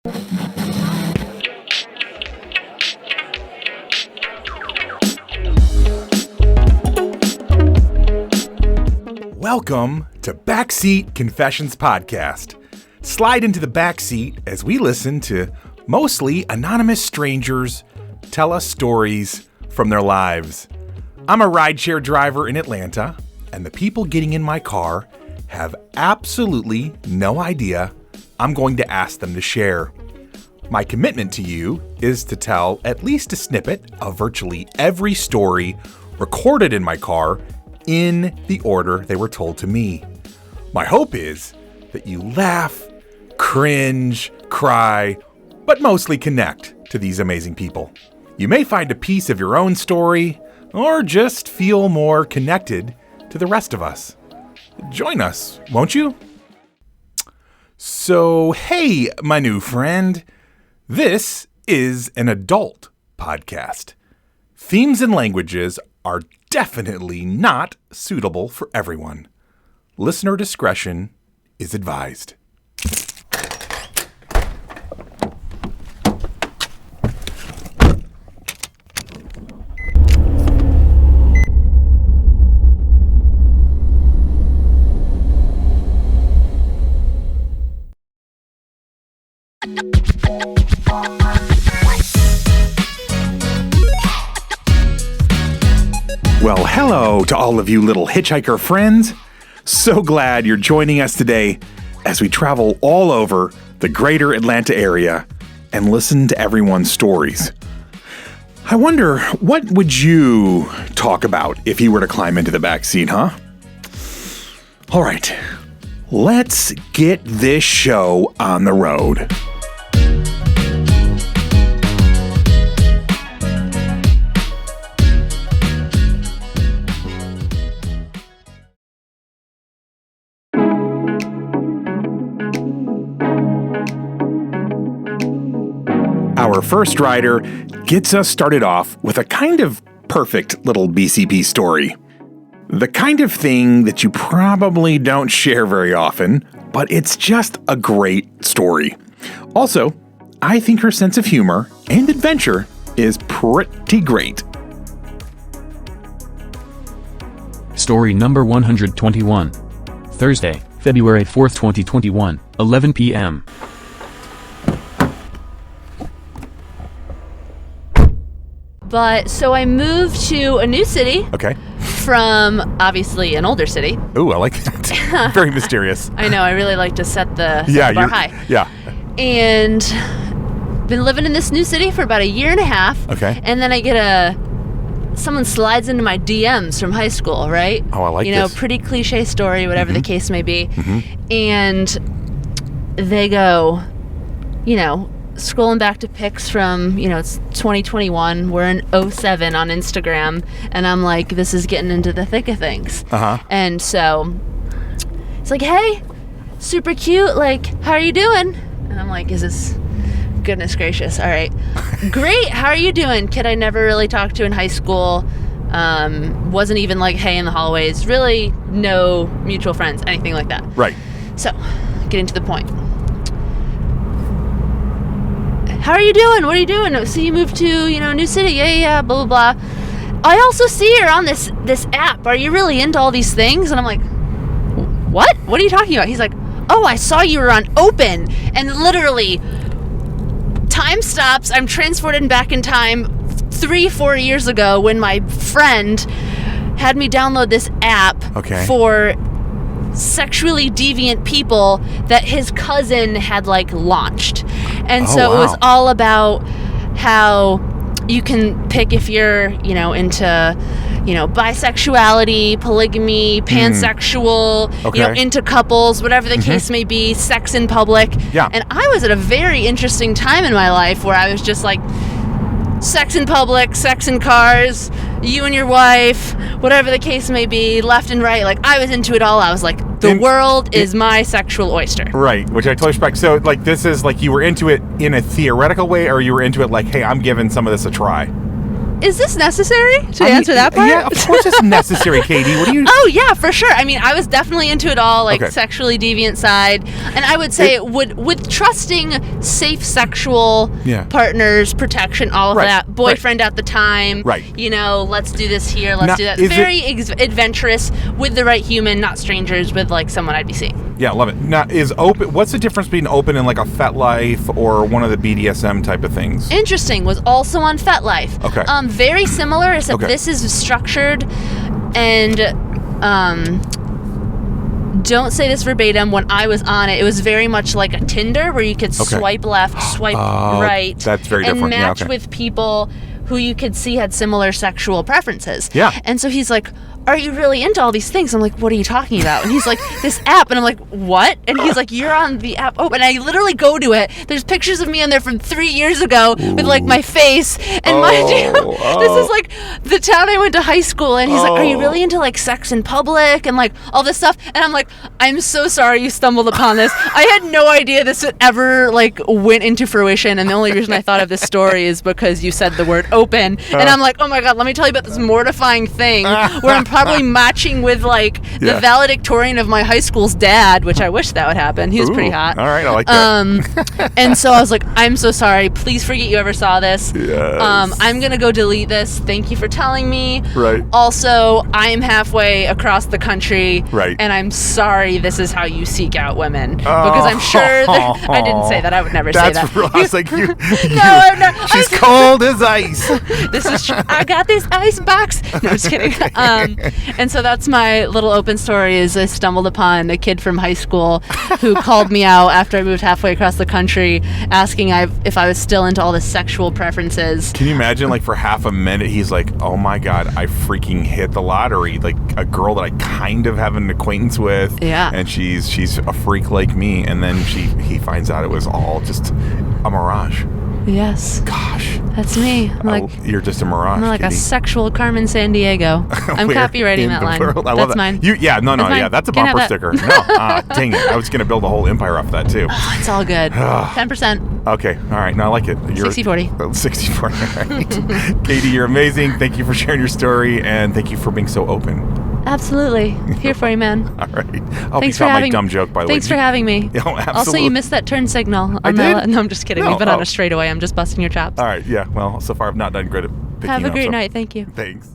Welcome to Backseat Confessions Podcast. Slide into the backseat as we listen to mostly anonymous strangers tell us stories from their lives. I'm a rideshare driver in Atlanta, and the people getting in my car have absolutely no idea I'm going to ask them to share. My commitment to you is to tell at least a snippet of virtually every story recorded in my car in the order they were told to me. My hope is that you laugh, cringe, cry, but mostly connect to these amazing people. You may find a piece of your own story or just feel more connected to the rest of us. Join us, won't you? So, hey, my new friend, this is an adult podcast. Themes and languages are definitely not suitable for everyone. Listener discretion is advised. Well, hello to all of you little hitchhiker friends. So glad you're joining us today as we travel all over the greater Atlanta area and listen to everyone's stories. I wonder, what would you talk about if you were to climb into the backseat, huh? All right, let's get this show on the road. Our first rider gets us started off with a kind of perfect little BCP story. The kind of thing that you probably don't share very often, but it's just a great story. Also, I think her sense of humor and adventure is pretty great. Story number 121. Thursday, February 4th, 2021, 11 p.m. But so I moved to a new city. Okay. From obviously an older city. Ooh, I like that. Very mysterious. I know. I really like to set the bar high. Yeah. And been living in this new city for about a year and a half. Okay. And then I get someone slides into my DMs from high school, right? Oh, I like this. You know, pretty cliche story, whatever the case may be. Mm-hmm. And they go, you know, scrolling back to pics from, you know, it's 2021. We're in 07 on Instagram. And I'm like, this is getting into the thick of things. Uh-huh. And so it's like, hey, super cute. Like, how are you doing? And I'm like, goodness gracious. All right. Great. How are you doing? Kid I never really talked to in high school. Wasn't even like, hey, in the hallways. Really no mutual friends, anything like that. Right. So, getting to the point. How are you doing? What are you doing? So you moved to, you know, a new city. Yeah, blah, blah, blah. I also see you're on this app. Are you really into all these things? And I'm like, what? What are you talking about? He's like, oh, I saw you were on Open. And literally, time stops. I'm transported back in time 3-4 years ago when my friend had me download this app for sexually deviant people that his cousin had like launched. And it was all about how you can pick if you're, you know, into, you know, bisexuality, polygamy, pansexual, you know, into couples, whatever the case may be, sex in public. Yeah. And I was at a very interesting time in my life where I was just like, sex in public, sex in cars, you and your wife, whatever the case may be, left and right. Like, I was into it all. I was like, the world is my sexual oyster. Right, which I totally respect. So, like, this is like you were into it in a theoretical way, or you were into it like, hey, I'm giving some of this a try? is this necessary to answer that part? Yeah, of course it's necessary, Katie. What do you... Oh, yeah, for sure. I mean, I was definitely into it all, like, sexually deviant side. And I would say with trusting safe sexual partners, protection, all of that, boyfriend at the time, you know, let's do this here, let's do that. Very adventurous with the right human, not strangers with, like, someone I'd be seeing. Yeah, love it. Now, what's the difference between open and, like, a FetLife or one of the BDSM type of things? Interesting. Was also on FetLife. Okay. Very similar, except this is structured and don't say this verbatim. When I was on it, it was very much like a Tinder where you could swipe left, swipe right. That's very different. And match with people who you could see had similar sexual preferences. Yeah. And so he's like, are you really into all these things? I'm like, what are you talking about? And he's like, this app. And I'm like, what? And he's like, you're on the app. Oh, and I literally go to it. There's pictures of me on there from 3 years ago with like my face. And mind you, this is like the town I went to high school. And he's like, are you really into like sex in public and like all this stuff? And I'm like, I'm so sorry you stumbled upon this. I had no idea this would ever like went into fruition. And the only reason I thought of this story is because you said the word open. And I'm like, oh my God, let me tell you about this mortifying thing where I'm probably matching with like the valedictorian of my high school's dad, which I wish that would happen. He was pretty hot. All right, I like that. And so I was like, I'm so sorry. Please forget you ever saw this. Yes. I'm going to go delete this. Thank you for telling me. Right. Also, I am halfway across the country. Right. And I'm sorry this is how you seek out women. Because I'm sure that I didn't say that. I would never say that. I was like, you. No, I'm not. She's cold as ice. This is true. I got this ice box. No, I'm just kidding. And so that's my little open story is I stumbled upon a kid from high school who called me out after I moved halfway across the country asking if I was still into all the sexual preferences. Can you imagine like for half a minute he's like, oh my God, I freaking hit the lottery. Like a girl that I kind of have an acquaintance with. Yeah. And she's a freak like me. And then he finds out it was all just a mirage. Yes. Gosh. That's me. You're just a mirage. I'm like Katie. a sexual Carmen Sandiego. I'm copywriting that line. That's mine. That's a bumper sticker. No, dang it. I was going to build a whole empire off that too. Oh, it's all good. 10%. Okay. All right. No, I like it. 60-40. 60-40. All right. Katie, you're amazing. Thank you for sharing your story and thank you for being so open. Absolutely. Here for you, man. All right. Thanks for having my dumb joke, by the way. Thanks for having me. Oh, absolutely. Also, you missed that turn signal. I did? No, I'm just kidding. We've been on a straightaway. I'm just busting your chops. All right. Yeah. Well, so far I've not done great at picking up. Have a great night. Thank you. Thanks.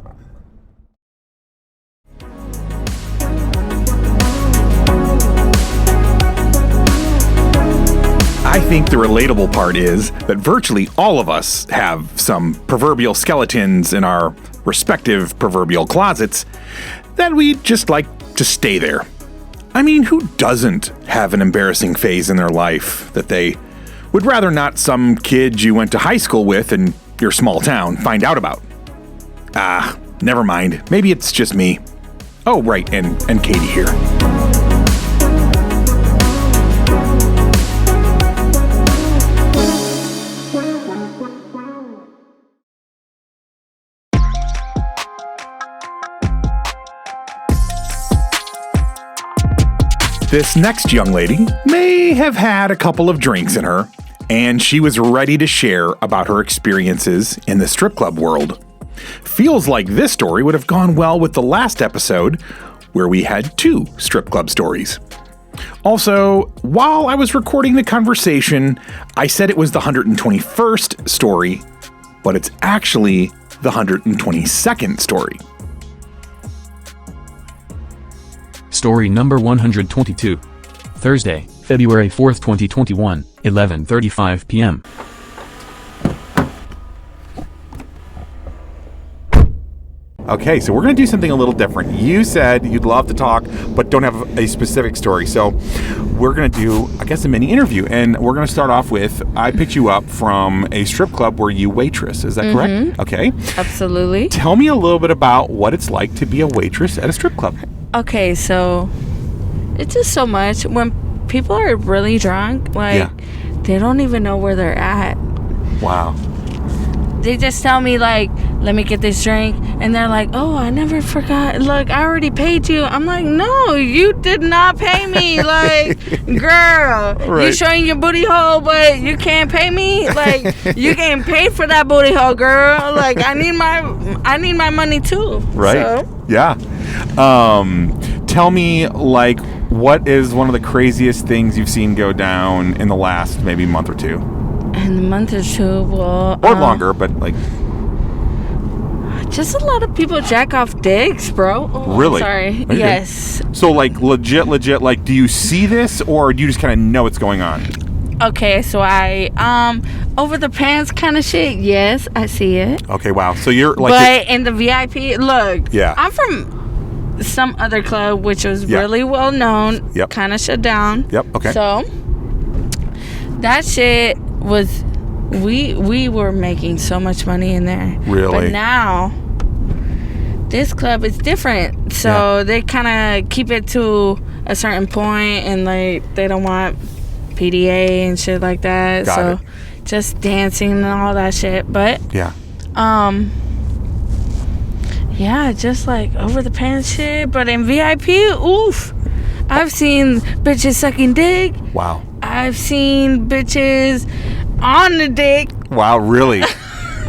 I think the relatable part is that virtually all of us have some proverbial skeletons in our respective proverbial closets that we'd just like to stay there. I mean, who doesn't have an embarrassing phase in their life that they would rather not some kid you went to high school with in your small town find out about? Never mind. Maybe it's just me. Oh, right, and Katie here. This next young lady may have had a couple of drinks in her, and she was ready to share about her experiences in the strip club world. Feels like this story would have gone well with the last episode, where we had 2 strip club stories. Also, while I was recording the conversation, I said it was the 121st story, but it's actually the 122nd story. Story number 122. Thursday, February 4th, 2021, 11:35 p.m. Okay, so we're going to do something a little different. You said you'd love to talk, but don't have a specific story. So we're going to do, I guess, a mini interview. And we're going to start off with, I picked you up from a strip club where you waitress. Is that correct? Okay. Absolutely. Tell me a little bit about what it's like to be a waitress at a strip club. Okay, so it's just so much. When people are really drunk, they don't even know where they're at. Wow. They just tell me, like, let me get this drink. And they're like, oh, I never forgot. Look, I already paid you. I'm like, no, you did not pay me. Like, girl, you showing your booty hole, but you can't pay me. Like, you getting paid for that booty hole, girl. Like, I need my money too. Right. So. Yeah. Tell me, like, what is one of the craziest things you've seen go down in the last maybe month or two? In a month or two, well... Or longer, but, like... Just a lot of people jack off dicks, bro. Oh, really? Sorry. Okay. Yes. So, like, legit, like, do you see this, or do you just kind of know what's going on? Okay, so I, over the pants kind of shit, yes, I see it. Okay, wow. So you're, like... But in the VIP, look, yeah. I'm from some other club, which was really well known. Yep. Kind of shut down. Yep, okay. So, that shit was... We were making so much money in there. Really? But now, this club is different. So they kind of keep it to a certain point, and like they don't want PDA and shit like that. Got so it. just dancing and all that shit. But yeah, just like over the pants shit. But in VIP, oof, I've seen bitches sucking dick. Wow. I've seen bitches on the dick. Wow, really?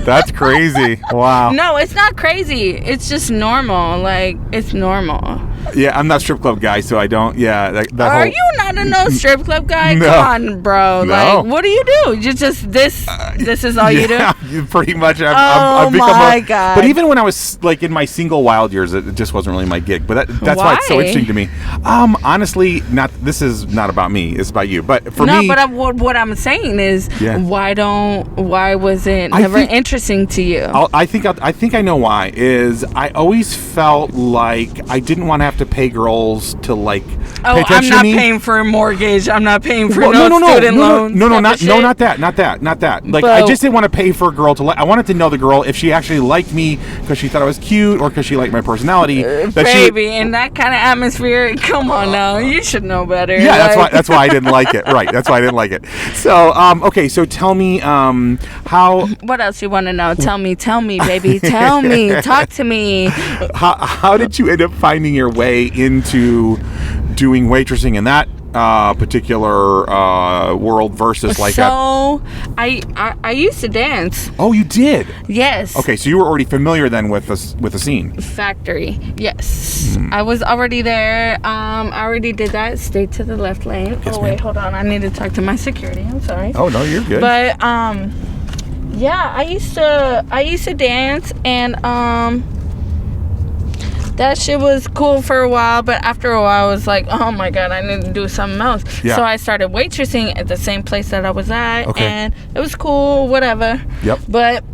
That's crazy. Wow. No, it's not crazy. It's just normal. Like, it's normal. Yeah, I'm not a strip club guy, so I don't. Yeah, that Are whole... you not a no strip club guy? No. Come on, bro. No. Like, what do you do? You just this is all you do? Yeah, pretty much. Oh my God. But even when I was like in my single wild years, it just wasn't really my gig. But that's why it's so interesting to me. Honestly, this is not about me. It's about you. But for me, but what I'm saying is, why was it never interesting to you? I think I know why. Is I always felt like I didn't want to have to pay girls to like pay attention I'm not to me. paying for a mortgage. I'm not paying for student loans. Not that. Like, I just didn't want to pay for a girl to I wanted to know the girl if she actually liked me because she thought I was cute or because she liked my personality. In that kind of atmosphere, come on now, you should know better. Yeah, that's why I didn't like it. Right, that's why I didn't like it. So, okay, so tell me how. What else you want to know? Tell me, baby. Tell me. Talk to me. How did you end up finding your way into doing waitressing in that particular world versus like I used to dance. Oh, you did? Yes. Okay, so you were already familiar then with the scene. Factory. Yes. I was already there. I already did that. Stay to the left lane. Yes, wait, hold on. I need to talk to my security. I'm sorry. Oh no, you're good. But yeah, I used to dance, and that shit was cool for a while, but after a while I was like, oh my God, I need to do something else. Yeah. So I started waitressing at the same place that I was at, okay. and it was cool, whatever. Yep. But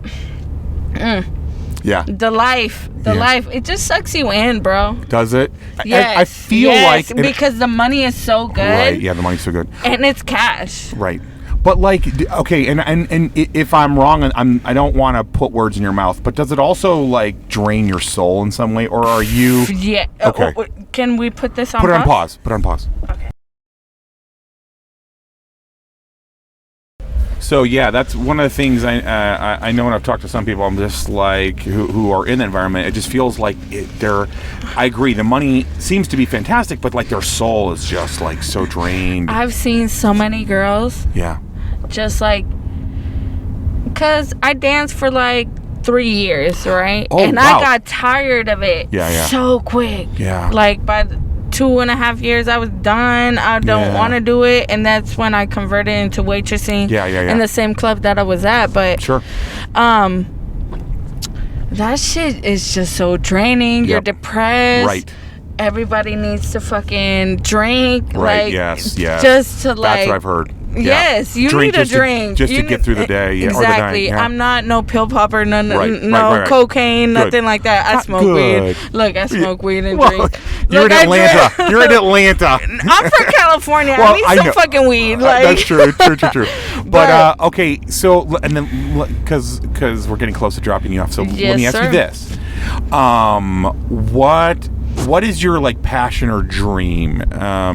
yeah, the life, it just sucks you in, bro. Does it? Yes. I feel like because the money is so good. Right. Yeah, the money's so good. And it's cash. Right. But like, okay, and if I'm wrong, I don't want to put words in your mouth, but does it also like drain your soul in some way, or are you? Yeah. Okay. Can we put this on? Put it on pause. Put it on pause. Okay. So yeah, that's one of the things I know when I've talked to some people. I'm just like who are in the environment. It just feels like I agree. The money seems to be fantastic, but like their soul is just like so drained. I've seen so many girls. Yeah. Just like, cause I danced for like 3 years, right? Oh, and wow. I got tired of it. Yeah. So quick. Yeah. Like by 2.5 years, I was done. I don't want to do it, and that's when I converted into waitressing. Yeah. In the same club that I was at, but sure. That shit is just so draining. Yep. You're depressed. Right. Everybody needs to fucking drink. Right. Like, yes. Just to like. That's what I've heard. Yeah. Yes, you need a drink. Just to get through the day. Yeah, exactly. Or the night, yeah. I'm not no pill popper, Right. cocaine, Good. nothing like that. I smoke weed. Look, I smoke weed and drink. You're in Atlanta. You're in Atlanta. I'm from California. Well, I need some fucking weed. Like. That's true. But okay, so and then because we're getting close to dropping you off, so let me ask you this: what is your like passion or dream?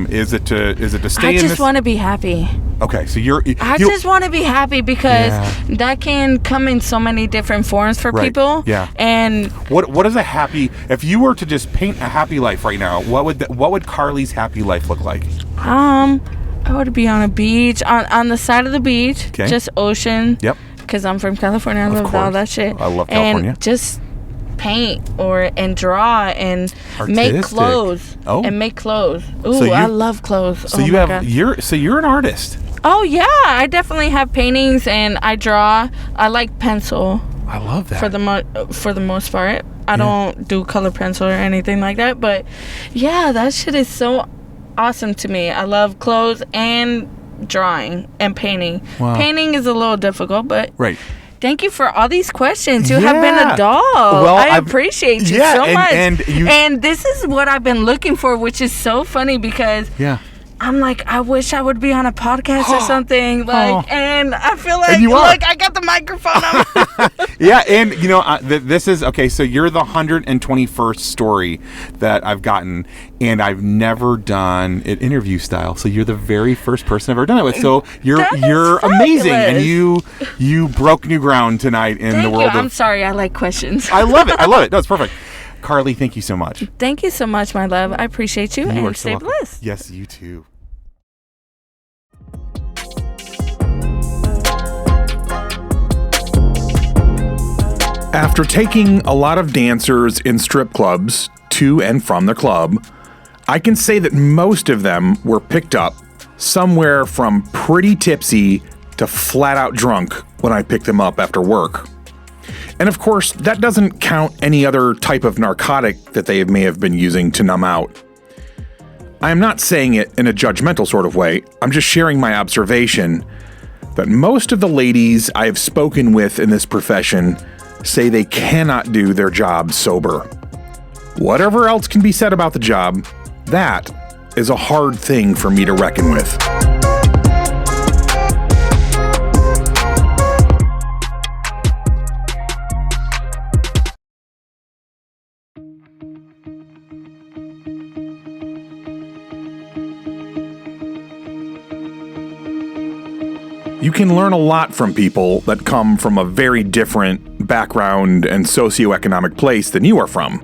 Is it to stay in this? I just want to be happy. Okay, so I just want to be happy because that can come in so many different forms for people. Yeah. And what is a happy? If you were to just paint a happy life right now, what would Carly's happy life look like? I would be on a beach, on the side of the beach, just ocean. Yep. Because I'm from California, I love all that shit. I love California. And just paint and draw and make clothes. Oh. And make clothes. Ooh, I love clothes. So you're an artist. Oh yeah, I definitely have paintings and I draw. I like pencil. I love that. For the most part, I don't do color pencil or anything like that. But yeah, that shit is so awesome to me. I love clothes and drawing and painting. Wow. Painting is a little difficult, but thank you for all these questions. You have been a doll. Well, I appreciate you so much. And this is what I've been looking for, which is so funny because I'm like, I wish I would be on a podcast or something. Like, and I feel like, I got the microphone on. Yeah, and you know, this is okay. So you're the 121st story that I've gotten, and I've never done it interview style. So you're the very first person I've ever done it with. So you're amazing, and you broke new ground tonight in the world. I'm sorry, I like questions. I love it. No, it's perfect. Carly, thank you so much. Thank you so much, my love. I appreciate you and stay blessed. Yes, you too. After taking a lot of dancers in strip clubs to and from the club, I can say that most of them were picked up somewhere from pretty tipsy to flat out drunk when I picked them up after work. And of course, that doesn't count any other type of narcotic that they may have been using to numb out. I am not saying it in a judgmental sort of way. I'm just sharing my observation that most of the ladies I have spoken with in this profession say they cannot do their job sober. Whatever else can be said about the job, that is a hard thing for me to reckon with. You can learn a lot from people that come from a very different background and socioeconomic place than you are from.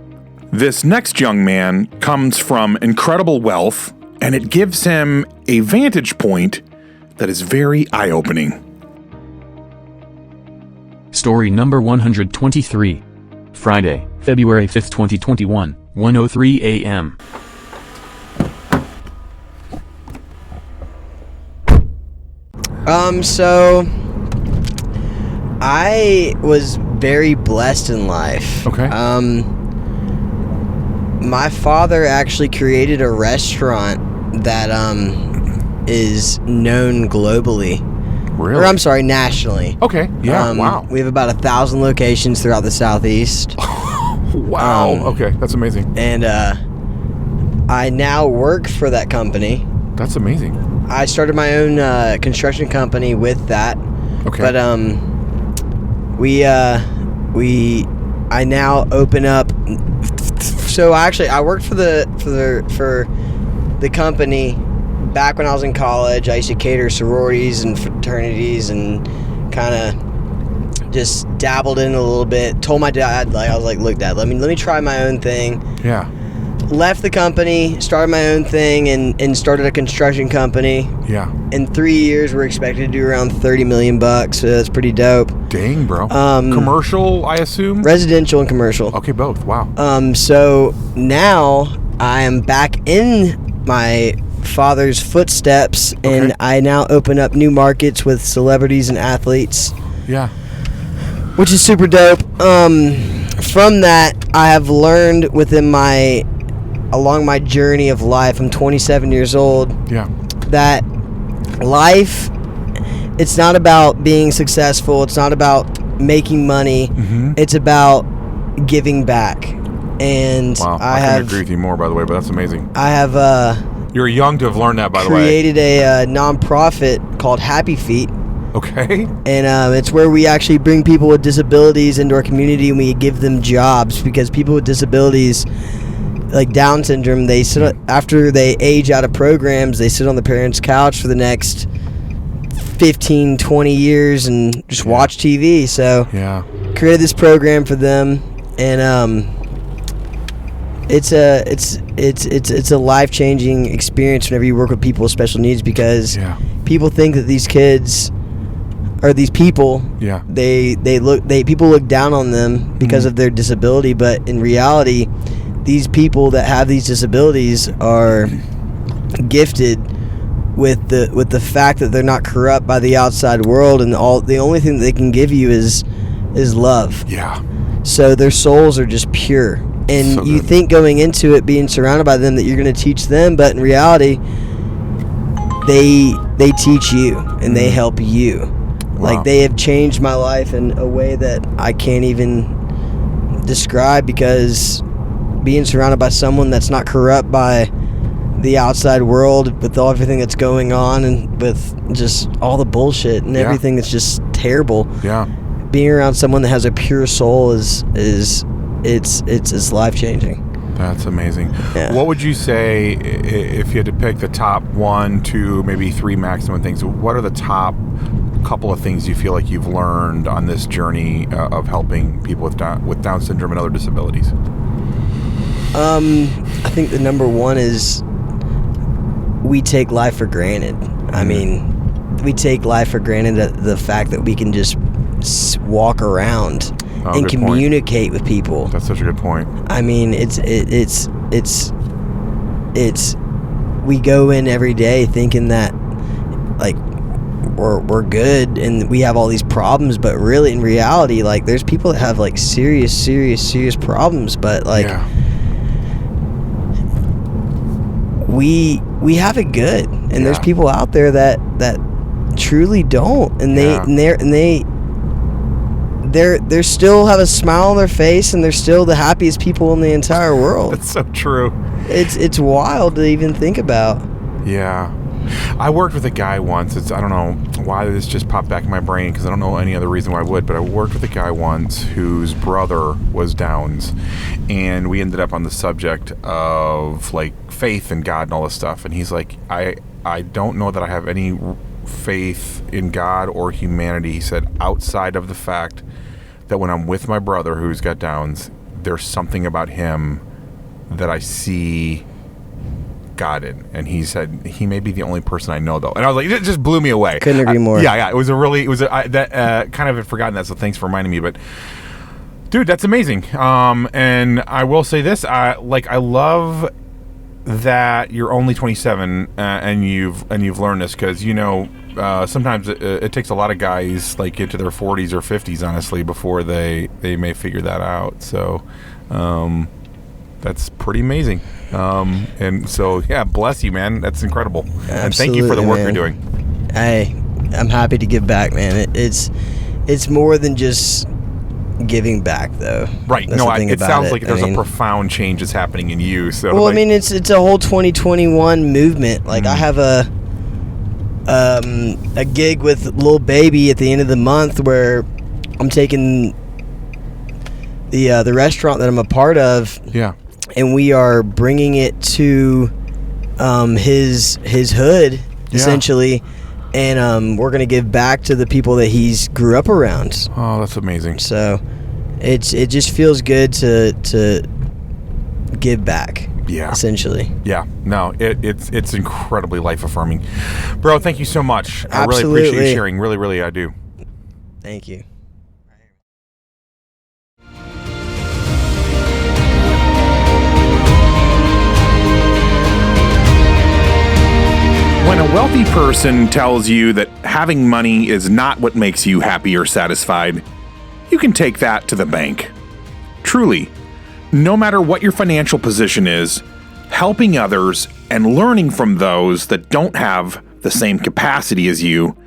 This next young man comes from incredible wealth, and it gives him a vantage point that is very eye-opening. Story number 123. Friday, February 5th, 2021, 1:03 a.m. So I was very blessed in life. Okay. My father actually created a restaurant that is known globally. Really? Or I'm sorry, nationally. Okay. Yeah. Wow. We have about 1,000 locations throughout the Southeast. Wow. Okay, that's amazing. And I now work for that company. That's amazing. I started my own construction company with that. Okay. But I now open up. So I worked for the company back when I was in college. I used to cater sororities and fraternities and kind of just dabbled in a little bit. Told my dad, look, Dad, let me try my own thing. Yeah. Left the company, started my own thing, and started a construction company. Yeah. In 3 years, we're expected to do around $30 million, so that's pretty dope. Dang, bro. Commercial, I assume? Residential and commercial. Okay, both. Wow. So now I am back in my father's footsteps, and I now open up new markets with celebrities and athletes. Yeah. Which is super dope. From that, I have learned along my journey of life, I'm 27 years old, that life, it's not about being successful, it's not about making money, it's about giving back. And wow, I couldn't agree with you more, by the way, but that's amazing. I have you're young to have learned that, by the way. Created a nonprofit called Happy Feet. Okay. And it's where we actually bring people with disabilities into our community, and we give them jobs, because people with disabilities, like Down syndrome, they sit after they age out of programs, they sit on the parents' couch for the next 15, 20 years and just watch TV. So created this program for them, and it's a life-changing experience whenever you work with people with special needs, because people think that these kids or these people, people look down on them because of their disability, but in reality, these people that have these disabilities are gifted with the fact that they're not corrupt by the outside world, and the only thing that they can give you is love. So their souls are just pure, and so you think going into it being surrounded by them that you're going to teach them, but in reality they teach you and they help you. Like, they have changed my life in a way that I can't even describe, because being surrounded by someone that's not corrupt by the outside world, with everything that's going on and with just all the bullshit and everything that's just terrible. Being around someone that has a pure soul is life changing. That's amazing. What would you say if you had to pick the top 1, 2, maybe 3 maximum things? What are the top couple of things you feel like you've learned on this journey of helping people with Down syndrome and other disabilities? I think the number one is we take life for granted. I mean, we take life for granted, the fact that we can just walk around and communicate with people. That's such a good point. I mean, it's we go in every day thinking that, like, we're good and we have all these problems, but really in reality, like, there's people that have like serious problems, but like we have it good, and there's people out there that truly don't, and they're still have a smile on their face, and they're still the happiest people in the entire world. That's so true. It's wild to even think about. I worked with a guy once. I don't know why this just popped back in my brain, because I don't know any other reason why I would, but I worked with a guy once whose brother was Down's, and we ended up on the subject of like faith and God and all this stuff, and he's like, I don't know that I have any faith in God or humanity, he said, outside of the fact that when I'm with my brother who's got Down's, there's something about him that I see God in. And he said he may be the only person I know, though. And I was like, it just blew me away. Couldn't agree more. It was that kind of had forgotten that, so thanks for reminding me. But dude, that's amazing. And I will say this, I love that you're only 27 and you've learned this, because sometimes it takes a lot of guys like into their 40s or 50s, honestly, before they may figure that out. So that's pretty amazing. And so, bless you, man. That's incredible. Absolutely, and thank you for the work you're doing. Hey, I'm happy to give back, man. It's more than just giving back, though. Right. It sounds like there's a profound change that's happening in you. So, well, it's a whole 2021 movement. Like, I have a gig with Lil Baby at the end of the month where I'm taking the restaurant that I'm a part of. And we are bringing it to his hood, essentially, and we're gonna give back to the people that he's grew up around. Oh, that's amazing. So it just feels good to give back. Essentially. It's incredibly life affirming, bro. Thank you so much. Absolutely. I really appreciate you sharing. Really, I do. Thank you. When a wealthy person tells you that having money is not what makes you happy or satisfied, you can take that to the bank. Truly, no matter what your financial position is, helping others and learning from those that don't have the same capacity as you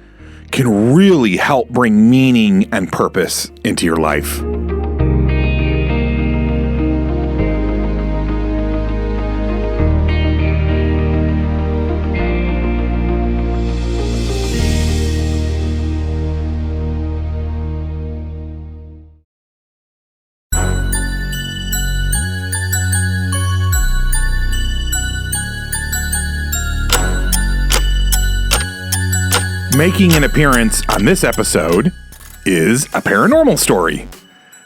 can really help bring meaning and purpose into your life. Making an appearance on this episode is a paranormal story.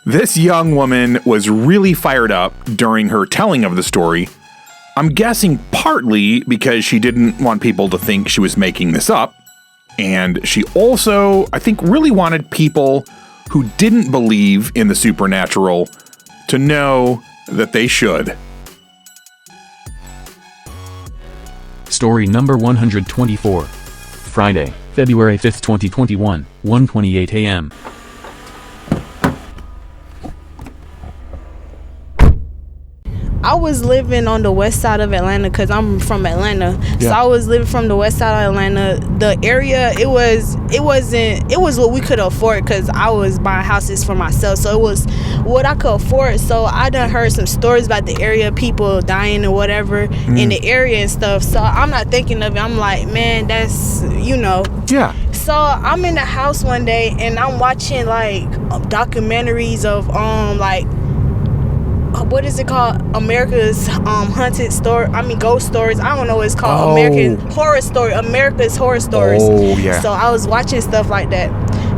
This young woman was really fired up during her telling of the story. I'm guessing partly because she didn't want people to think she was making this up. And she also, I think, really wanted people who didn't believe in the supernatural to know that they should. Story number 124. Friday, February 5th, 2021, 1:28 a.m. I was living on the west side of Atlanta because I'm from Atlanta. So I was living from the west side of Atlanta. The area, it was what we could afford because I was buying houses for myself. So it was what I could afford. So I done heard some stories about the area, people dying or whatever in the area and stuff. So I'm not thinking of it. I'm like, man, that's, Yeah. So I'm in the house one day and I'm watching like documentaries of what is it called? America's haunted story. Ghost stories. I don't know what it's called. American Horror Story. America's Horror Stories. Oh, yeah. So I was watching stuff like that.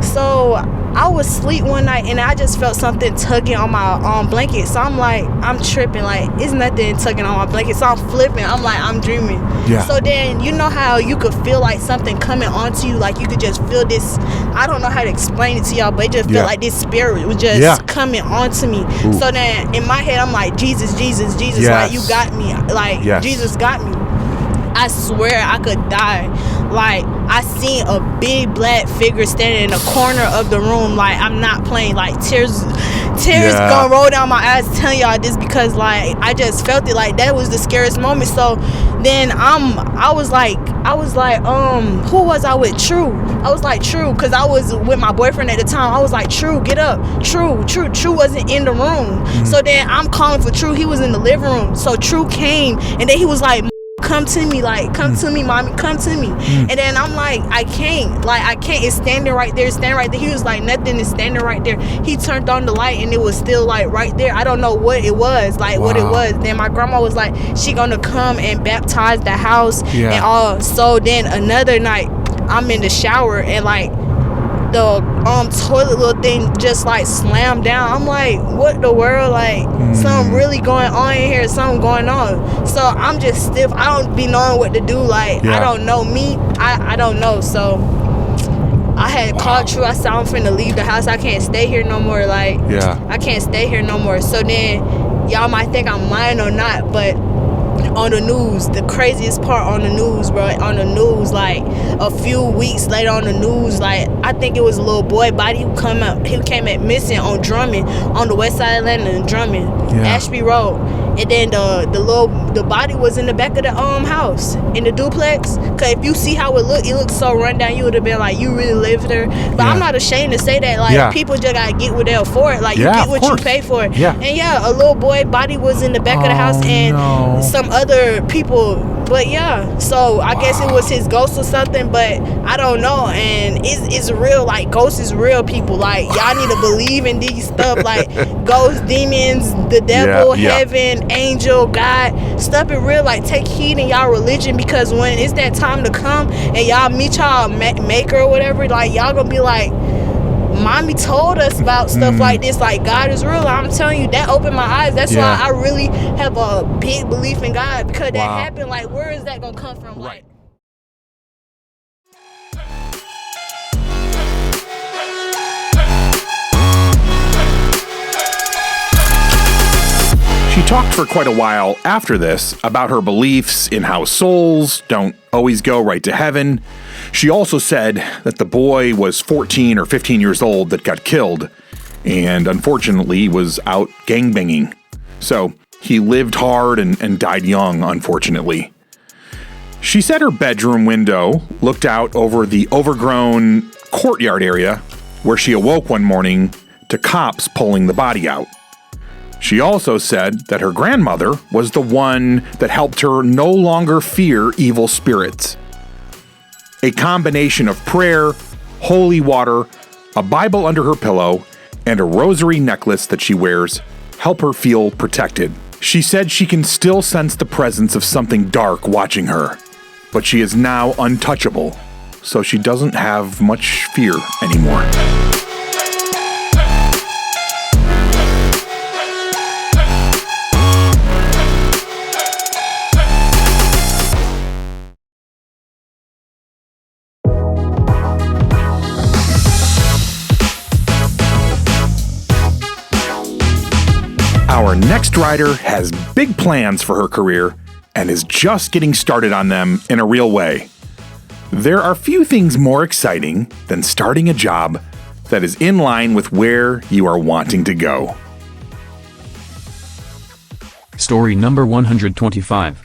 So I was asleep one night and I just felt something tugging on my blanket. So I'm like, I'm tripping. Like, it's nothing tugging on my blanket. So I'm flipping. I'm like, I'm dreaming. Yeah. So then, you know how you could feel like something coming onto you? Like you could just feel this. I don't know how to explain it to y'all, but it just felt like this spirit was just coming onto me. Ooh. So then in my head, I'm like, Jesus, Jesus, Jesus. Yes. Like, you got me. Like, Jesus got me. I swear I could die. Like, I seen a big black figure standing in the corner of the room. Like, I'm not playing. Like, tears gonna roll down my eyes telling y'all this because, like, I just felt it. Like, that was the scariest moment. So then I was like, who was I with? True. I was like, True, because I was with my boyfriend at the time. I was like, True, get up. True wasn't in the room. So then I'm calling for True. He was in the living room. So True came, and then he was like, come to me, like, come to me, mommy, come to me. And then I'm like, I can't, it's standing right there. He was like, nothing is standing right there. He turned on the light and it was still like right there. I don't know what it was, what it was. Then my grandma was like, she gonna come and baptize the house and all. So then another night I'm in the shower and like the toilet little thing just like slammed down. I'm like, what the world? Like, something really going on in here. Something going on. So I'm just stiff. I don't be knowing what to do. Like, I don't know me. I don't know. So I had called True. I said, I'm finna leave the house. I can't stay here no more. Like, I can't stay here no more. So then y'all might think I'm lying or not, but on the news, the craziest part on the news, bro, like a few weeks later on the news, like I think it was a little boy body who came at missing on Drummond, on the west side of Atlanta in Drummond, Ashby Road. And then the body was in the back of the house in the duplex. Cause if you see how it looks so run down, you would have been like, you really lived there. But I'm not ashamed to say that. Like people just gotta get what they'll afford. Like you get what you pay for. And a little boy body was in the back of the house and some other people. But so I guess it was his ghost or something, but I don't know. And it's real. Like, ghosts is real, people. Like, y'all need to believe in these stuff, like ghosts, demons, the devil, heaven, angel, God. Stuff is real. Like, take heed in y'all religion, because when it's that time to come and y'all meet y'all maker or whatever, like, y'all gonna be like, mommy told us about stuff like this. Like, God is real. I'm telling you, that opened my eyes. That's why I really have a big belief in God, because that happened. Like, where is that gonna come from? Like, She talked for quite a while after this about her beliefs in how souls don't always go right to heaven. She also said that the boy was 14 or 15 years old that got killed, and unfortunately was out gangbanging. So he lived hard and died young, unfortunately. She said her bedroom window looked out over the overgrown courtyard area, where she awoke one morning to cops pulling the body out. She also said that her grandmother was the one that helped her no longer fear evil spirits. A combination of prayer, holy water, a Bible under her pillow, and a rosary necklace that she wears help her feel protected. She said she can still sense the presence of something dark watching her, but she is now untouchable so she doesn't have much fear anymore. Our next rider has big plans for her career and is just getting started on them in a real way. There are few things more exciting than starting a job that is in line with where you are wanting to go. Story number 125.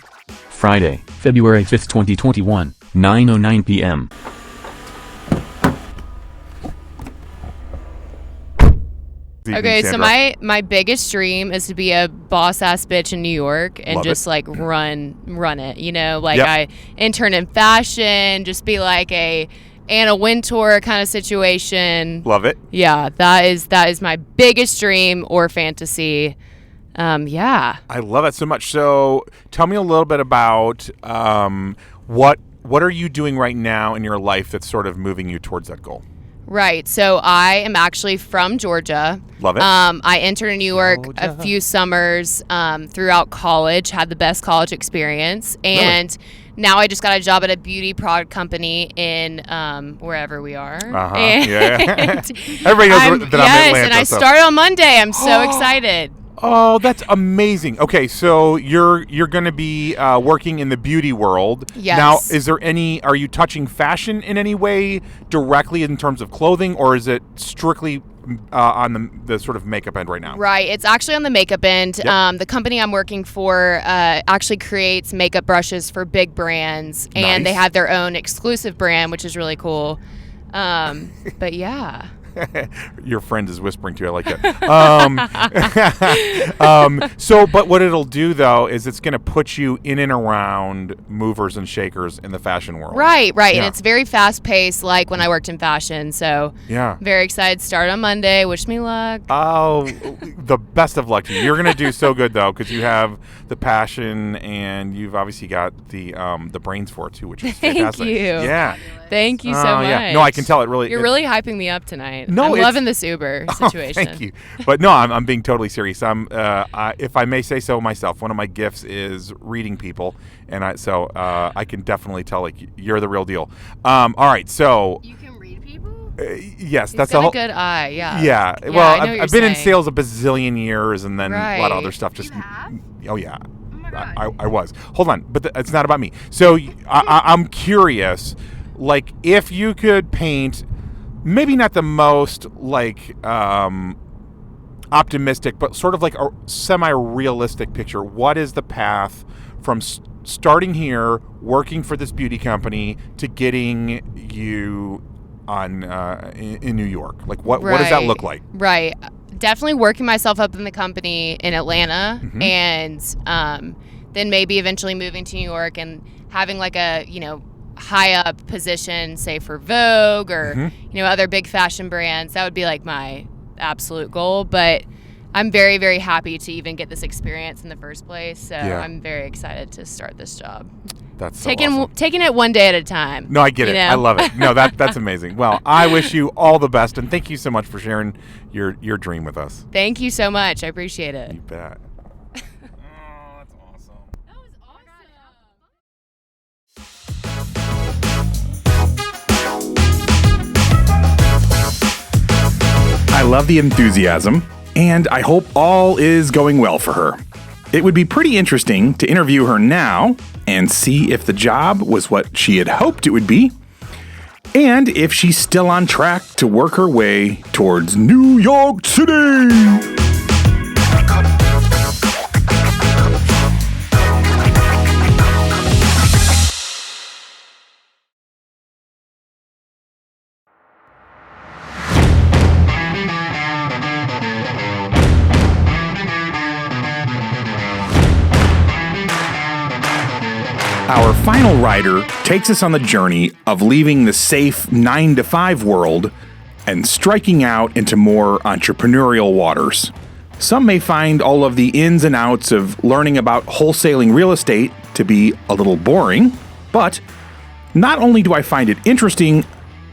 Friday, February 5th, 2021, 9:09 p.m. Okay, so my biggest dream is to be a boss ass bitch in New York and run it. You know, like I intern in fashion, just be like a Anna Wintour kind of situation. Love it. Yeah, that is my biggest dream or fantasy. Yeah. I love it so much. So tell me a little bit about what are you doing right now in your life that's sort of moving you towards that goal? Right. So I am actually from Georgia. Love it. I interned in New York a few summers throughout college, had the best college experience. And now I just got a job at a beauty product company in wherever we are. Yeah. Everybody knows that I'm in Atlanta. And I start on Monday. I'm so excited. Oh, that's amazing. Okay, so you're going to be working in the beauty world. Yes. Now, are you touching fashion in any way directly in terms of clothing, or is it strictly on the sort of makeup end right now? Right. It's actually on the makeup end. Yep. The company I'm working for actually creates makeup brushes for big brands, and they have their own exclusive brand, which is really cool. But yeah. Your friend is whispering to you. I like that. But what it'll do, though, is it's going to put you in and around movers and shakers in the fashion world. Right. Yeah. And it's very fast-paced, like when I worked in fashion. So very excited. Start on Monday. Wish me luck. Oh, the best of luck to you. You're going to do so good, though, because you have the passion, and you've obviously got the brains for it, too, which is fantastic. Thank you. Yeah. Thank you so much. Yeah. No, I can tell it really. You're really hyping me up tonight. No, I'm loving this Uber situation. Thank you. But no, I'm being totally serious. If I may say so myself, one of my gifts is reading people, and I can definitely tell like you're the real deal. All right, so you can read people. Yes, that's a good eye. Yeah. Yeah. Well, I've been in sales a bazillion years, and then a lot of other stuff. You have? Oh yeah. I was. Hold on, but it's not about me. So I'm curious. Like, if you could paint, maybe not the most, like, optimistic, but sort of like a semi-realistic picture, what is the path from starting here, working for this beauty company, to getting you on in New York? Like, what does that look like? Right. Definitely working myself up in the company in Atlanta, and then maybe eventually moving to New York and having, like, a, high up position, say for Vogue or other big fashion brands. That would be like my absolute goal, but I'm very, very happy to even get this experience in the first place. So I'm very excited to start this job. That's so awesome. Taking it one day at a time. No, I get it. I love it. No, that's amazing. Well, I wish you all the best, and thank you so much for sharing your dream with us. Thank you so much. I appreciate it. You bet. I love the enthusiasm, and I hope all is going well for her. It would be pretty interesting to interview her now and see if the job was what she had hoped it would be, and if she's still on track to work her way towards New York City. Our final rider takes us on the journey of leaving the safe 9-to-5 world and striking out into more entrepreneurial waters. Some may find all of the ins and outs of learning about wholesaling real estate to be a little boring, but Not only do I find it interesting,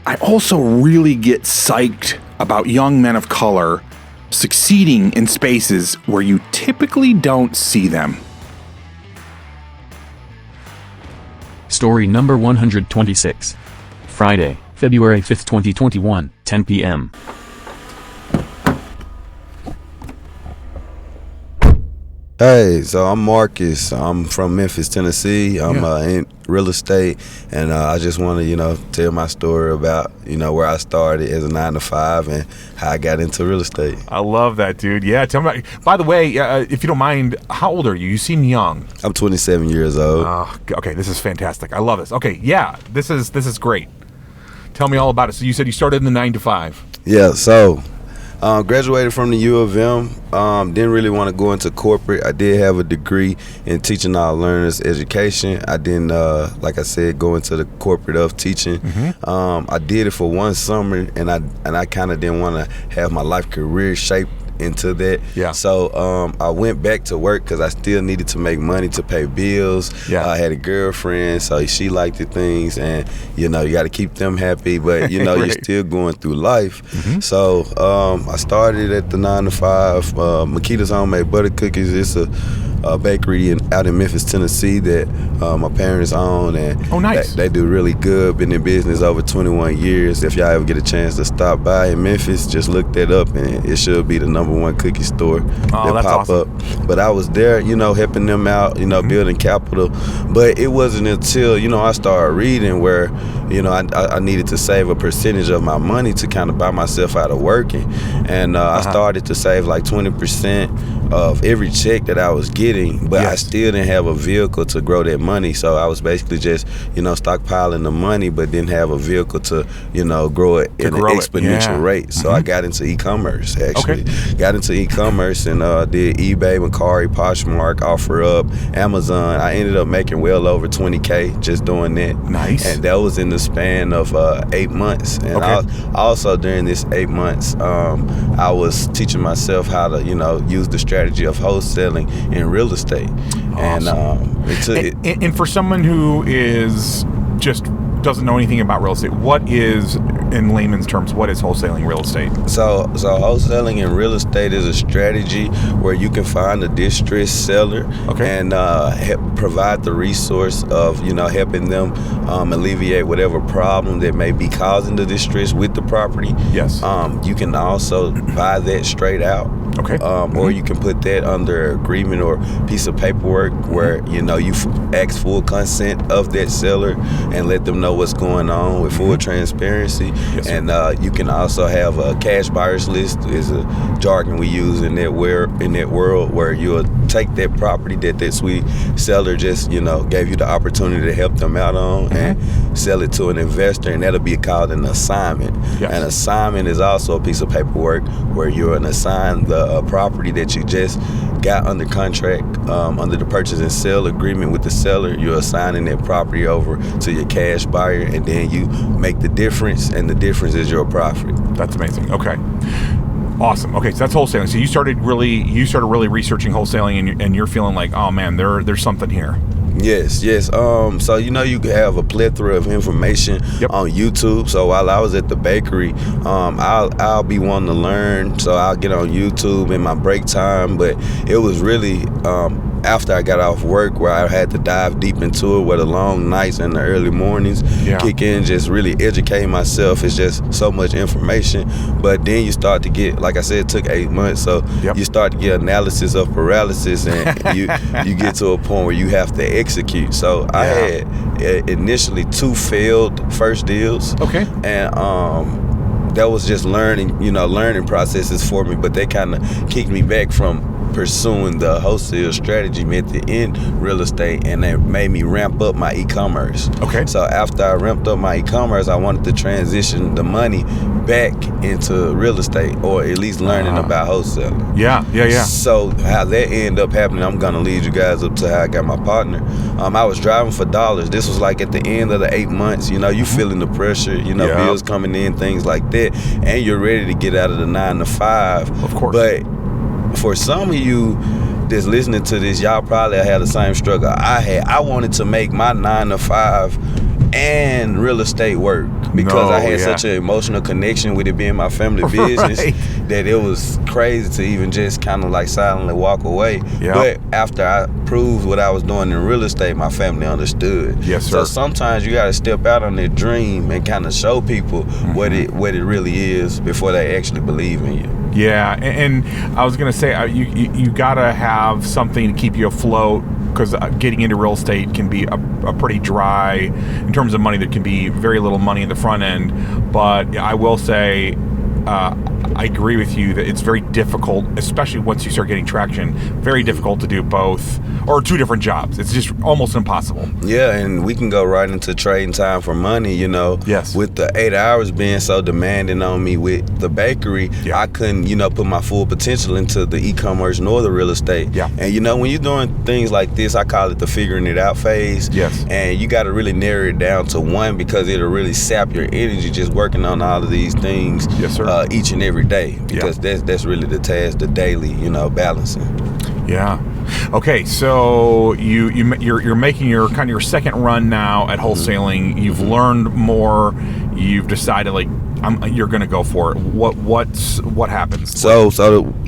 I also really get psyched about young men of color succeeding in spaces where you typically don't see them. Story number 126. Friday, February 5th, 2021, 10 p.m. Hey, so I'm Marcus. I'm from Memphis, Tennessee. I'm in real estate, and I just want to, tell my story about, where I started as a 9-to-5 and how I got into real estate. I love that, dude. Yeah, tell me. By the way, if you don't mind, how old are you? You seem young. I'm 27 years old. Okay, this is fantastic. I love this. Okay, yeah, this is great. Tell me all about it. So you said you started in the 9-to-5. Yeah, so graduated from the U of M. Didn't really want to go into corporate. I did have a degree in teaching our learners education. I didn't, like I said, go into the corporate of teaching. I did it for one summer, and I kind of didn't want to have my life career shaped into that. Yeah. So I went back to work because I still needed to make money to pay bills. Yeah. I had a girlfriend, so she liked the things, and you got to keep them happy, but Right. you're still going through life. So I started at the 9-to-5. Makita's Homemade Butter Cookies. It's a bakery out in Memphis, Tennessee that my parents own, and Oh, nice. they do really good. Been in business over 21 years. If y'all ever get a chance to stop by in Memphis, just look that up, and it should be the #1 cookie store that that's pop awesome. up. But I was there, helping them out, building capital. But it wasn't until I started reading where I needed to save a percentage of my money to kind of buy myself out of working, and I started to save like 20% of every check that I was getting, but I still didn't have a vehicle to grow that money. So I was basically just stockpiling the money, but didn't have a vehicle to grow it in an exponential rate. So I got into e-commerce, actually. Got into e-commerce and did eBay, Mercari, Poshmark, OfferUp, Amazon. I ended up making well over $20K just doing that. Nice. And that was in the span of 8 months. And also during this 8 months, I was teaching myself how to use the strategy of wholesaling in real estate. Awesome. And and for someone who is just doesn't know anything about real estate, what is, in layman's terms, what is wholesaling real estate? So wholesaling in real estate is a strategy where you can find a distressed seller and provide the resource of helping them alleviate whatever problem that may be causing the distress with the property. Yes. You can also buy that straight out. Or you can put that under agreement or piece of paperwork where you ask full consent of that seller and let them know what's going on with full transparency. Yes, and you can also have a cash buyers list is a jargon we use in that world where you'll take that property that sweet seller just gave you the opportunity to help them out on and sell it to an investor, and that'll be called an assignment. An assignment is also a piece of paperwork where you're assigned the property that you just got under contract under the purchase and sale agreement with the seller. You're assigning that property over to your cash buyer, and then you make the difference, and the difference is your profit. That's amazing. Okay. Awesome. Okay, so that's wholesaling. So you started really researching wholesaling, and you're feeling like, oh man, there's something here. Yes. So you have a plethora of information on YouTube. So while I was at the bakery, I'll be wanting to learn. So I'll get on YouTube in my break time. But it was really after I got off work where I had to dive deep into it, where the long nights and the early mornings kick in, just really educating myself. It's just so much information. But then you start to get, like I said, it took 8 months. So you start to get analysis of paralysis, and you get to a point where you have to execute. So I had initially 2 failed first deals. And that was just learning processes for me, but they kind of kicked me back from pursuing the wholesale strategy method in real estate, and it made me ramp up my e-commerce. So after I ramped up my e-commerce, I wanted to transition the money back into real estate, or at least learning about wholesaling. So how that ended up happening, I'm gonna lead you guys up to how I got my partner. I was driving for dollars. This was like at the end of the 8 months. You feeling the pressure, bills coming in, things like that, and you're ready to get out of the 9-to-5. Of course. But for some of you that's listening to this, y'all probably had the same struggle I had. I wanted to make my 9-to-5 and real estate work, because I had such an emotional connection with it being my family business that it was crazy to even just kind of like silently walk away. But after I proved what I was doing in real estate, my family understood. Yes, sir. So sometimes you got to step out on that dream and kind of show people what it really is before they actually believe in you. Yeah, and I was gonna say you gotta have something to keep you afloat, because getting into real estate can be a pretty dry, in terms of money. There can be very little money in the front end, but I will say I agree with you that it's very difficult, especially once you start getting traction, very difficult to do both or two different jobs. It's just almost impossible. Yeah, and we can go right into trading time for money, you know. Yes. With the 8 hours being so demanding on me with the bakery, I couldn't, you know, put my full potential into the e-commerce nor the real estate. Yeah. And, you know, when you're doing things like this, I call it the figuring it out phase. Yes. And you got to really narrow it down to one, because it'll really sap your energy just working on all of these things. Yes, sir. Each and every day, because that's really the task, the daily, you know, balancing. Yeah. Okay, so you're making your kind of your second run now at wholesaling. You've learned more. You've decided you're going to go for it. What happens? So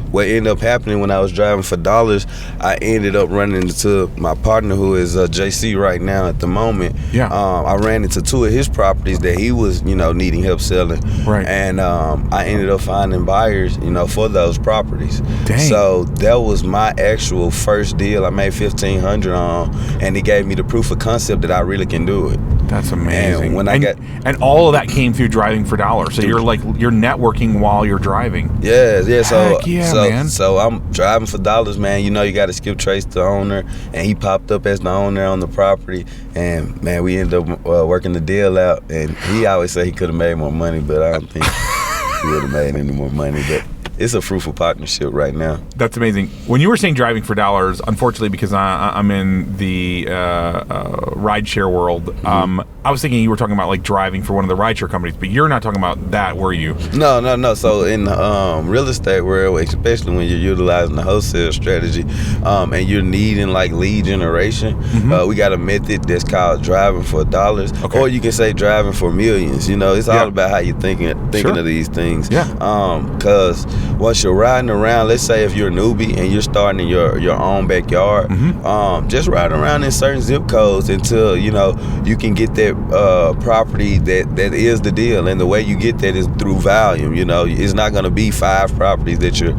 what ended up happening when I was driving for dollars, I ended up running into my partner, who is JC right now at the moment. Yeah. I ran into two of his properties that he was, you know, needing help selling. Right. And I ended up finding buyers, you know, for those properties. Dang. So that was my actual first deal. I made $1,500 on, and he gave me the proof of concept that I really can do it. That's amazing. And when and all of that came through driving for dollars. So you're networking while you're driving. Yeah. Heck yeah, man. So I'm driving for dollars, man. You know, you got to skip trace the owner, and he popped up as the owner on the property. And man, we ended up working the deal out. And he always said he could have made more money, but I don't think he would have made any more money. But it's a fruitful partnership right now. That's amazing. When you were saying driving for dollars, unfortunately, because I'm in the rideshare world, I was thinking you were talking about like driving for one of the rideshare companies, but you're not talking about that, were you? No. So in the real estate world, especially when you're utilizing the wholesale strategy, and you're needing like lead generation, we got a method that's called driving for dollars, or you can say driving for millions. You know, it's all about how you're thinking of these things. Yeah. Because once you're riding around, let's say if you're a newbie and you're starting in your own backyard, just ride around in certain zip codes until, you know, you can get that property that is the deal. And the way you get that is through volume. You know, it's not going to be 5 properties that you're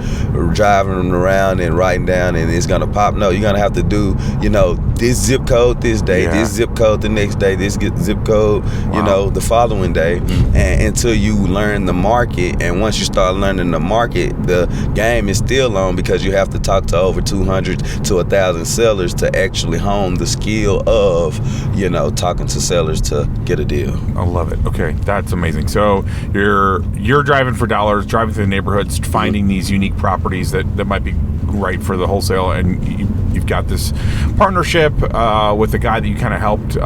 driving around and writing down and it's going to pop. No, you're going to have to do, you know, this zip code this day, this zip code the next day, this zip code, you know, the following day, and until you learn the market. And once you start learning the market, the game is still on, because you have to talk to over 200 to 1,000 sellers to actually hone the skill of, you know, talking to sellers to get a deal. I love it. Okay, that's amazing. So you're driving for dollars, driving through the neighborhoods, finding these unique properties that might be right for the wholesale, and you've got this partnership with the guy that you kind of helped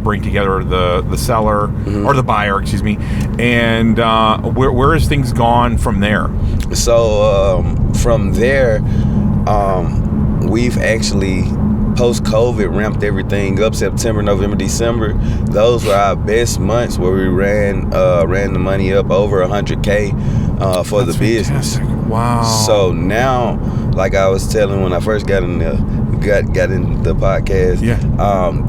bring together, the seller or the buyer, excuse me. And where has things gone from there? So from there, we've actually post-COVID ramped everything up. September, November, December, those were our best months where we ran the money up over $100K for the business. Wow. So now, like I was telling when I first got in the podcast,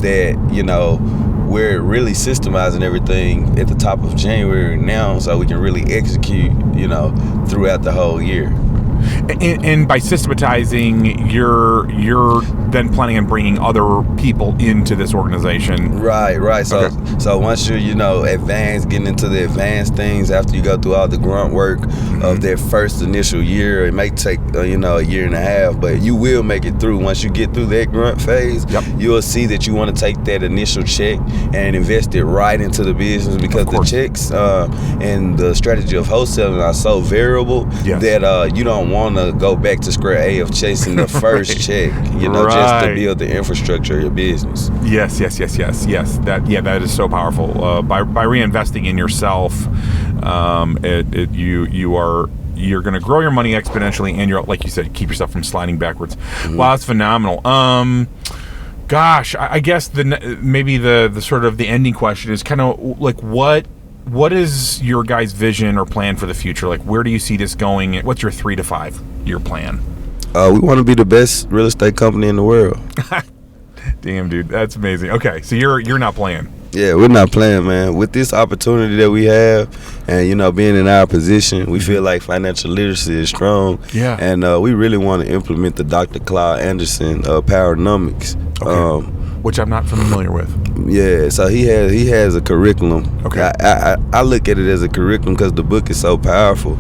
that, you know, we're really systemizing everything at the top of January now, so we can really execute, you know, throughout the whole year. And by systematizing, you're then planning on bringing other people into this organization. Right. So once you're, you know, getting into the advanced things, after you go through all the grunt work of their first initial year, it may take, you know, a year and a half, but you will make it through. Once you get through that grunt phase, you'll see that you want to take that initial check and invest it right into the business, because the checks and the strategy of wholesaling are so variable that you don't want to go back to square A of chasing the first check, you know, just to build the infrastructure of your business. Yes. That is so powerful. By reinvesting in yourself, you're going to grow your money exponentially, and you're, like you said, keep yourself from sliding backwards. Wow, that's phenomenal. Gosh, I guess maybe the sort of the ending question is kind of like what is your guys' vision or plan for the future? Like, where do you see this going? What's your 3 to 5 year plan? We want to be the best real estate company in the world. Damn, dude, that's amazing. Okay, so you're not playing. Yeah, we're not playing, man. With this opportunity that we have, and being in our position, we feel like financial literacy is strong. Yeah. And we really want to implement the Dr. Claude Anderson Powernomics. Okay. Which I'm not familiar with. Yeah, so he has a curriculum. Okay. I look at it as a curriculum because the book is so powerful.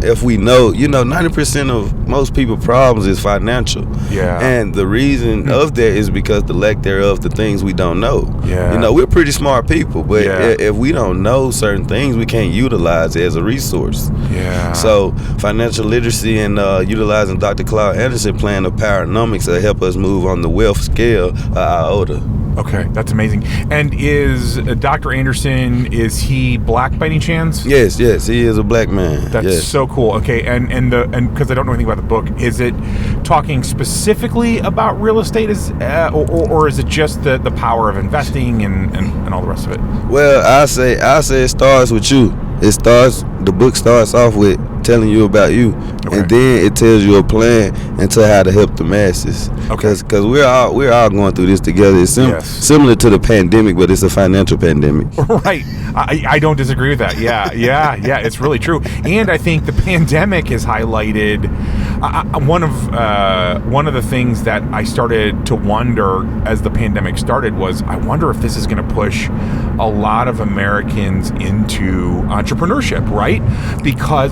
If we know, 90% of most people's problems is financial. Yeah. And the reason of that is because the lack thereof, the things we don't know. Yeah. We're pretty smart people, but if we don't know certain things, we can't utilize it as a resource. Yeah. So financial literacy and utilizing Dr. Claude Anderson plan of Powernomics will help us move on the wealth scale iota. Okay, that's amazing. And is Dr. Anderson, is he black by any chance? Yes, he is a black man. That's so cool. Okay, and because I don't know anything about the book, is it talking specifically about real estate, or is it just the power of investing and all the rest of it? Well, I say it starts with you. The book starts off with telling you about you, and then it tells you a plan into how to help the masses. Okay. Because we're all going through this together. It's similar to the pandemic, but it's a financial pandemic. Right. I don't disagree with that. Yeah. It's really true. And I think the pandemic has highlighted one of the things that I started to wonder as the pandemic started was, I wonder if this is going to push a lot of Americans into entrepreneurship, right? Because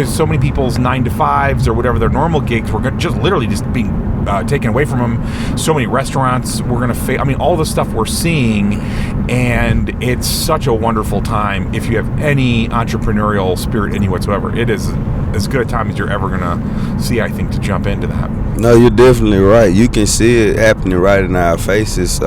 so many people's 9-to-5s or whatever their normal gigs were just literally just being taken away from them. So many restaurants were going to fail. I mean, all the stuff we're seeing, and it's such a wonderful time if you have any entrepreneurial spirit in you whatsoever. It is as good a time as you're ever going to see, I think, to jump into that. No, you're definitely right. You can see it happening right in our faces.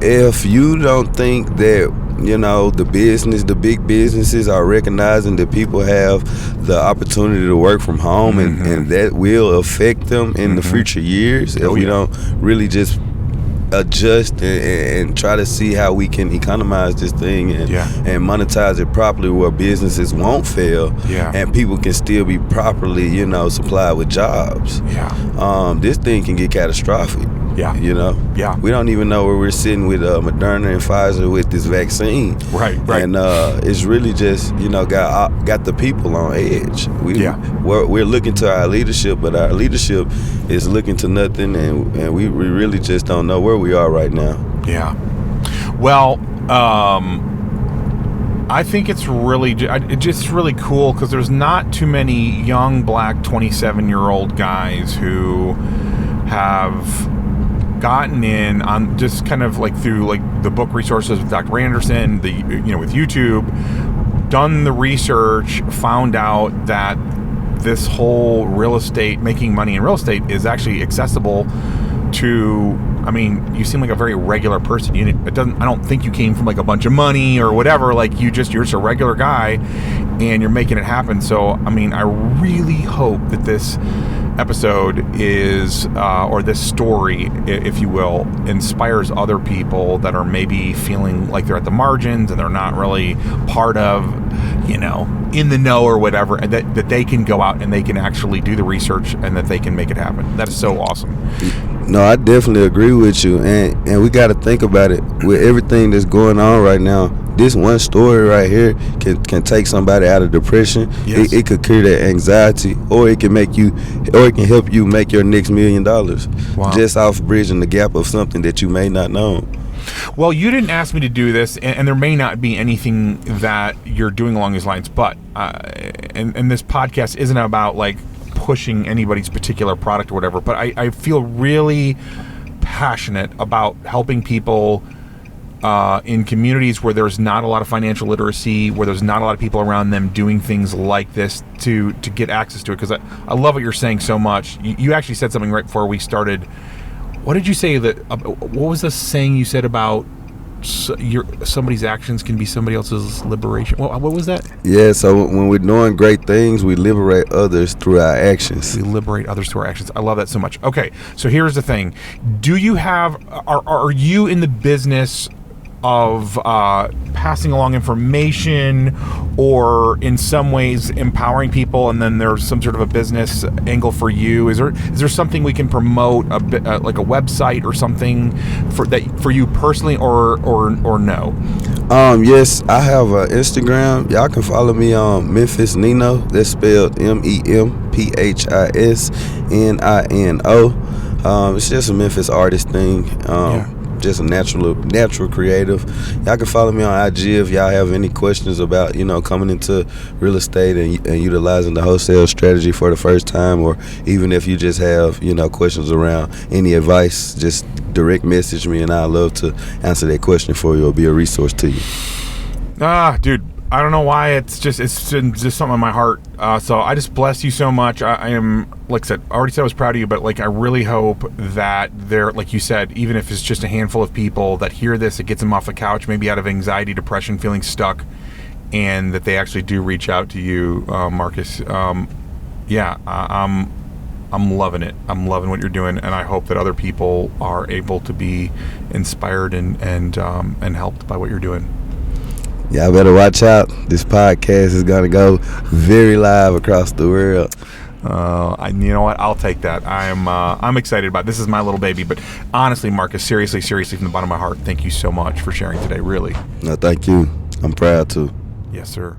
If you don't think that the big businesses are recognizing that people have the opportunity to work from home, and that will affect them in the future years if we don't really just adjust and try to see how we can economize this thing and monetize it properly where businesses won't fail and people can still be properly supplied with jobs. This thing can get catastrophic. We don't even know where we're sitting with Moderna and Pfizer with this vaccine. Right. And it's really just got the people on edge. We're looking to our leadership, but our leadership is looking to nothing, and we really just don't know where we are right now. Yeah. Well, I think it's just really cool because there's not too many young black 27-year-old guys who have gotten in on just kind of like through like the book resources with Dr. Anderson, with YouTube, done the research, found out that this whole real estate, making money in real estate, is actually accessible to, I mean, you seem like a very regular person. I don't think you came from like a bunch of money or whatever. Like you're just a regular guy and you're making it happen. So, I mean, I really hope that this episode is, or this story, if you will, inspires other people that are maybe feeling like they're at the margins and they're not really part of, in the know or whatever, and that they can go out and they can actually do the research and that they can make it happen. That is so awesome. No, I definitely agree with you, and we got to think about it with everything that's going on right now. This one story right here can take somebody out of depression. Yes. It could cure that anxiety, or it can help you make your next $1 million. Wow. Just off bridging the gap of something that you may not know. Well, you didn't ask me to do this, and there may not be anything that you're doing along these lines, but and this podcast isn't about like pushing anybody's particular product or whatever, but I feel really passionate about helping people in communities where there's not a lot of financial literacy, where there's not a lot of people around them doing things like this to get access to it. Because I love what you're saying so much. You actually said something right before we started. What did you say what was the saying you said about somebody's actions can be somebody else's liberation. What was that? Yeah, so when we're doing great things, we liberate others through our actions. We liberate others through our actions. I love that so much. Okay, so here's the thing. Are you in the business of passing along information or in some ways empowering people, and then there's some sort of a business angle for you? Is there something we can promote, like a website or something for you personally, or no? Yes, I have an Instagram. Y'all can follow me on Memphis Nino. That's spelled MEMPHISNINO. It's just a Memphis artist thing. Just a natural creative. Y'all can follow me on IG if y'all have any questions about, coming into real estate and utilizing the wholesale strategy for the first time, or even if you just have, questions around any advice, just direct message me and I'd love to answer that question for you or be a resource to you. Dude, I don't know why it's just something in my heart. So I just bless you so much. I am, like I said, I already said I was proud of you, but like I really hope that there, like you said, even if it's just a handful of people that hear this, it gets them off the couch, maybe out of anxiety, depression, feeling stuck, and that they actually do reach out to you, Marcus. I'm loving it. I'm loving what you're doing, and I hope that other people are able to be inspired and helped by what you're doing. Y'all better watch out. This podcast is gonna go very live across the world. You know what? I'll take that. I'm excited about it. This is my little baby. But honestly, Marcus, seriously, from the bottom of my heart, thank you so much for sharing today. Really. No, thank you. I'm proud to. Yes, sir.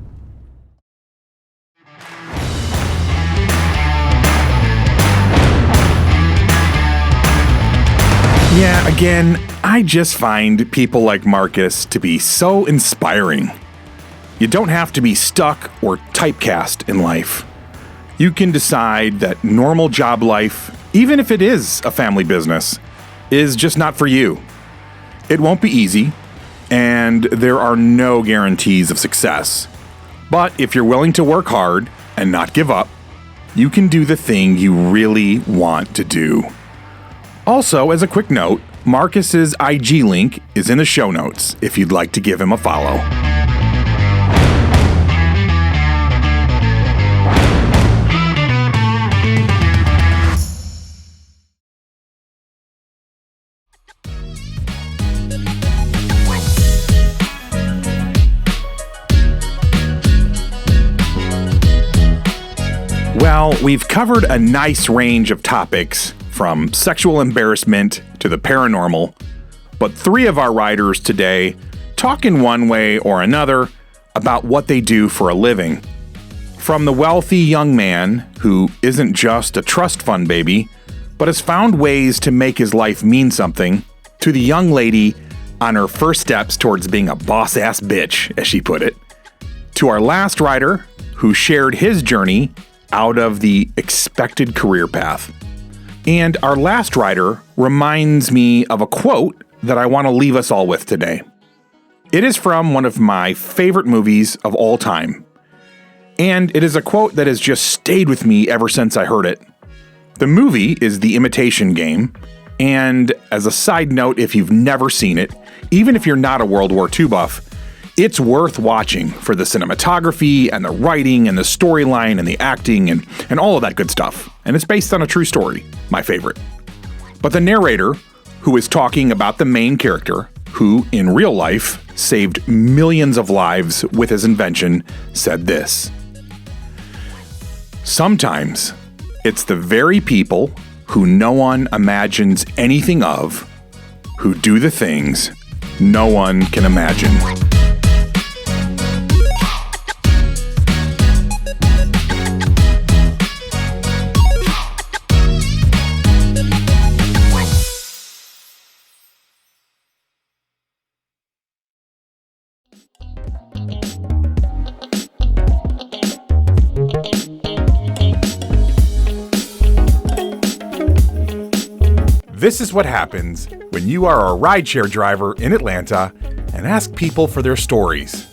Yeah, again, I just find people like Marcus to be so inspiring. You don't have to be stuck or typecast in life. You can decide that normal job life, even if it is a family business, is just not for you. It won't be easy, and there are no guarantees of success. But if you're willing to work hard and not give up, you can do the thing you really want to do. Also, as a quick note, Marcus's IG link is in the show notes if you'd like to give him a follow. Well, we've covered a nice range of topics, from sexual embarrassment to the paranormal, but 3 of our riders today talk in one way or another about what they do for a living. From the wealthy young man who isn't just a trust fund baby, but has found ways to make his life mean something, to the young lady on her first steps towards being a boss-ass bitch, as she put it, to our last rider who shared his journey out of the expected career path. And our last rider reminds me of a quote that I want to leave us all with today. It is from one of my favorite movies of all time. And it is a quote that has just stayed with me ever since I heard it. The movie is The Imitation Game. And as a side note, if you've never seen it, even if you're not a World War II buff, it's worth watching for the cinematography and the writing and the storyline and the acting and all of that good stuff. And it's based on a true story, my favorite. But the narrator, who is talking about the main character, who in real life saved millions of lives with his invention, said this: "Sometimes it's the very people who no one imagines anything of who do the things no one can imagine." This is what happens when you are a rideshare driver in Atlanta and ask people for their stories.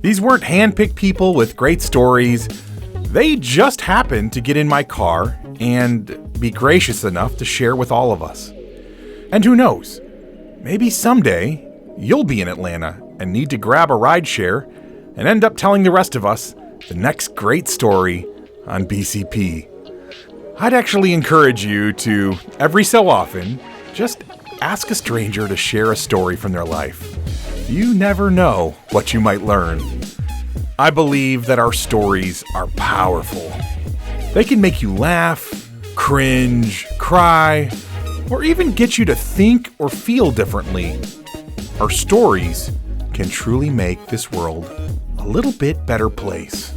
These weren't handpicked people with great stories. They just happened to get in my car and be gracious enough to share with all of us. And who knows, maybe someday you'll be in Atlanta and need to grab a rideshare and end up telling the rest of us the next great story on BCP. I'd actually encourage you to, every so often, just ask a stranger to share a story from their life. You never know what you might learn. I believe that our stories are powerful. They can make you laugh, cringe, cry, or even get you to think or feel differently. Our stories can truly make this world a little bit better place.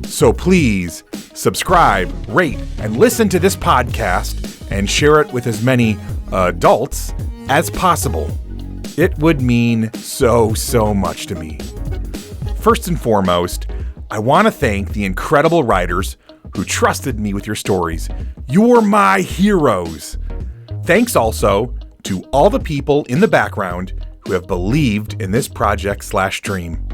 So please subscribe, rate, and listen to this podcast and share it with as many adults as possible. It would mean so much to me. First and foremost, I want to thank the incredible writers who trusted me with your stories. You're my heroes. Thanks also to all the people in the background who have believed in this project/dream.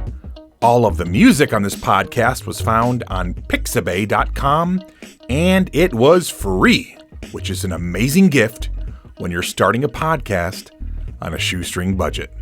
All of the music on this podcast was found on pixabay.com, and it was free, which is an amazing gift when you're starting a podcast on a shoestring budget.